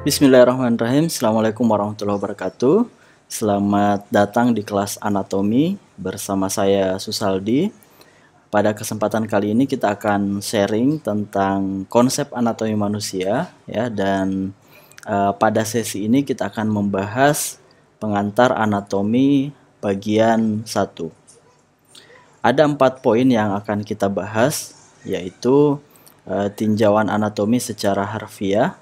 Bismillahirrahmanirrahim. Assalamualaikum warahmatullahi wabarakatuh. Selamat datang di kelas anatomi bersama saya Susaldi. Pada kesempatan kali ini kita akan sharing tentang konsep anatomi manusia ya, dan pada sesi ini kita akan membahas pengantar anatomi bagian 1. Ada 4 poin yang akan kita bahas, yaitu tinjauan anatomi secara harfiah,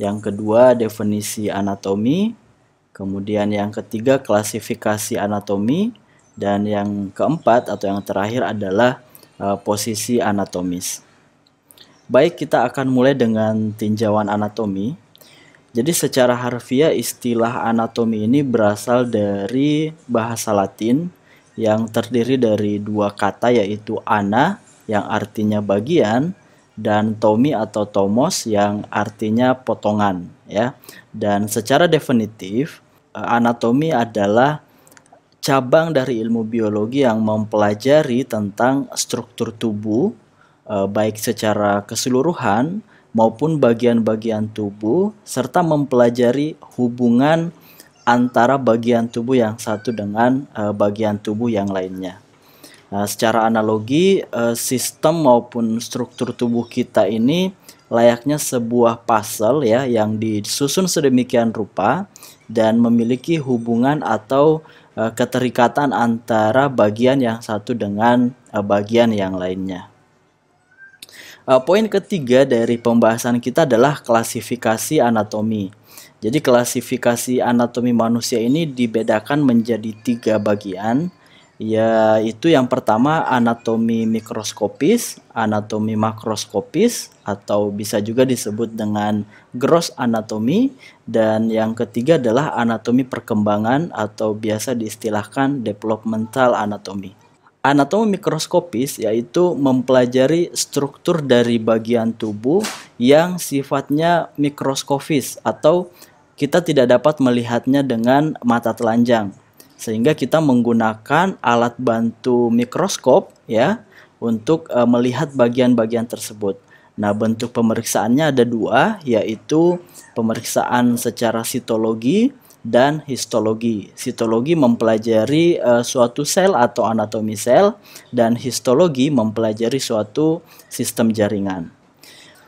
yang kedua definisi anatomi, kemudian yang ketiga klasifikasi anatomi, dan yang keempat atau yang terakhir adalah posisi anatomis. Baik, kita akan mulai dengan tinjauan anatomi. Jadi secara harfiah istilah anatomi ini berasal dari bahasa Latin yang terdiri dari 2 kata, yaitu ana yang artinya bagian dan tomi atau tomos yang artinya potongan ya. Dan secara definitif anatomi adalah cabang dari ilmu biologi yang mempelajari tentang struktur tubuh baik secara keseluruhan maupun bagian-bagian tubuh, serta mempelajari hubungan antara bagian tubuh yang satu dengan bagian tubuh yang lainnya. Nah, secara analogi, sistem maupun struktur tubuh kita ini layaknya sebuah puzzle ya, yang disusun sedemikian rupa dan memiliki hubungan atau keterikatan antara bagian yang satu dengan bagian yang lainnya. Poin ketiga dari pembahasan kita adalah klasifikasi anatomi. Jadi klasifikasi anatomi manusia ini dibedakan menjadi 3 bagian, yaitu yang pertama anatomi mikroskopis, anatomi makroskopis, atau bisa juga disebut dengan gross anatomy, dan yang ketiga adalah anatomi perkembangan atau biasa diistilahkan developmental anatomy. Anatomi mikroskopis yaitu mempelajari struktur dari bagian tubuh yang sifatnya mikroskopis atau kita tidak dapat melihatnya dengan mata telanjang, sehingga kita menggunakan alat bantu mikroskop ya untuk melihat bagian-bagian tersebut. Nah, bentuk pemeriksaannya ada 2, yaitu pemeriksaan secara sitologi dan histologi. Sitologi mempelajari suatu sel atau anatomi sel, dan histologi mempelajari suatu sistem jaringan.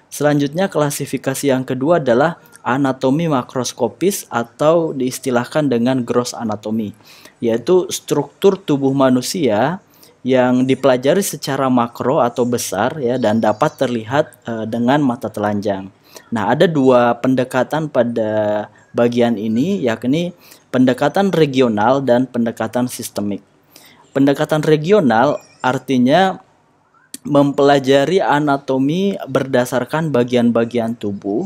Selanjutnya klasifikasi yang kedua adalah anatomi makroskopis atau diistilahkan dengan gross anatomy, yaitu struktur tubuh manusia yang dipelajari secara makro atau besar ya, dan dapat terlihat dengan mata telanjang. Nah, ada 2 pendekatan pada bagian ini, yakni pendekatan regional dan pendekatan sistemik. Pendekatan regional artinya mempelajari anatomi berdasarkan bagian-bagian tubuh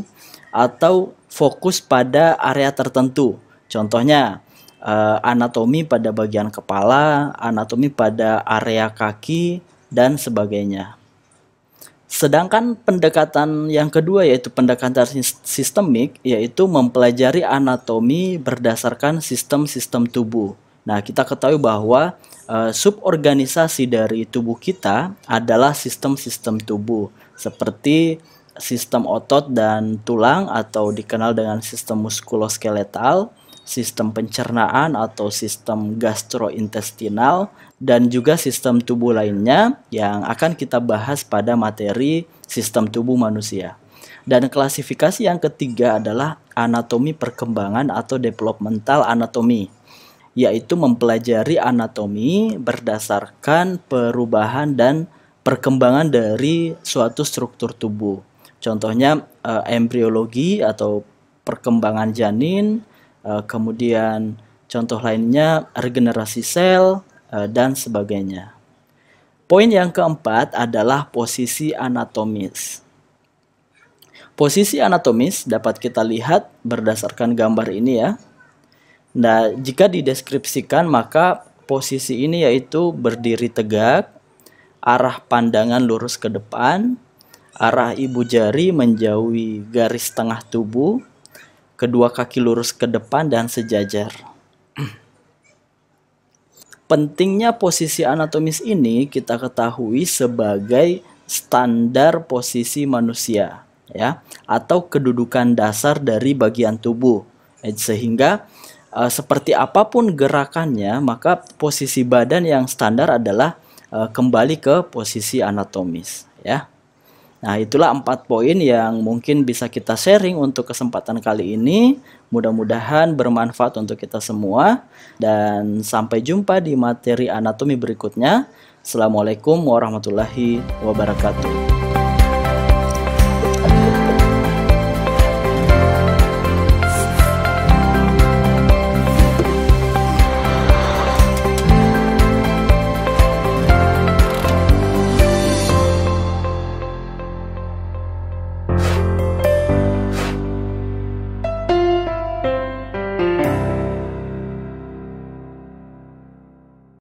atau fokus pada area tertentu. Contohnya anatomi pada bagian kepala, anatomi pada area kaki, dan sebagainya. Sedangkan pendekatan yang kedua yaitu pendekatan sistemik, yaitu mempelajari anatomi berdasarkan sistem-sistem tubuh. Nah, kita ketahui bahwa suborganisasi dari tubuh kita adalah sistem-sistem tubuh, seperti sistem otot dan tulang atau dikenal dengan sistem muskuloskeletal, sistem pencernaan atau sistem gastrointestinal, dan juga sistem tubuh lainnya yang akan kita bahas pada materi sistem tubuh manusia. Dan klasifikasi yang ketiga adalah anatomi perkembangan atau developmental anatomy, yaitu mempelajari anatomi berdasarkan perubahan dan perkembangan dari suatu struktur tubuh. Contohnya embriologi atau perkembangan janin, kemudian contoh lainnya regenerasi sel, dan sebagainya. Poin yang keempat adalah posisi anatomis. Posisi anatomis dapat kita lihat berdasarkan gambar ini ya. Nah, jika dideskripsikan maka posisi ini yaitu berdiri tegak, arah pandangan lurus ke depan, arah ibu jari menjauhi garis tengah tubuh, kedua kaki lurus ke depan dan sejajar. Pentingnya posisi anatomis ini kita ketahui sebagai standar posisi manusia. ya, atau kedudukan dasar dari bagian tubuh. Sehingga seperti apapun gerakannya, maka posisi badan yang standar adalah kembali ke posisi anatomis, ya. Nah, itulah 4 poin yang mungkin bisa kita sharing untuk kesempatan kali ini. Mudah-mudahan bermanfaat untuk kita semua. Dan sampai jumpa di materi anatomi berikutnya. Assalamualaikum warahmatullahi wabarakatuh.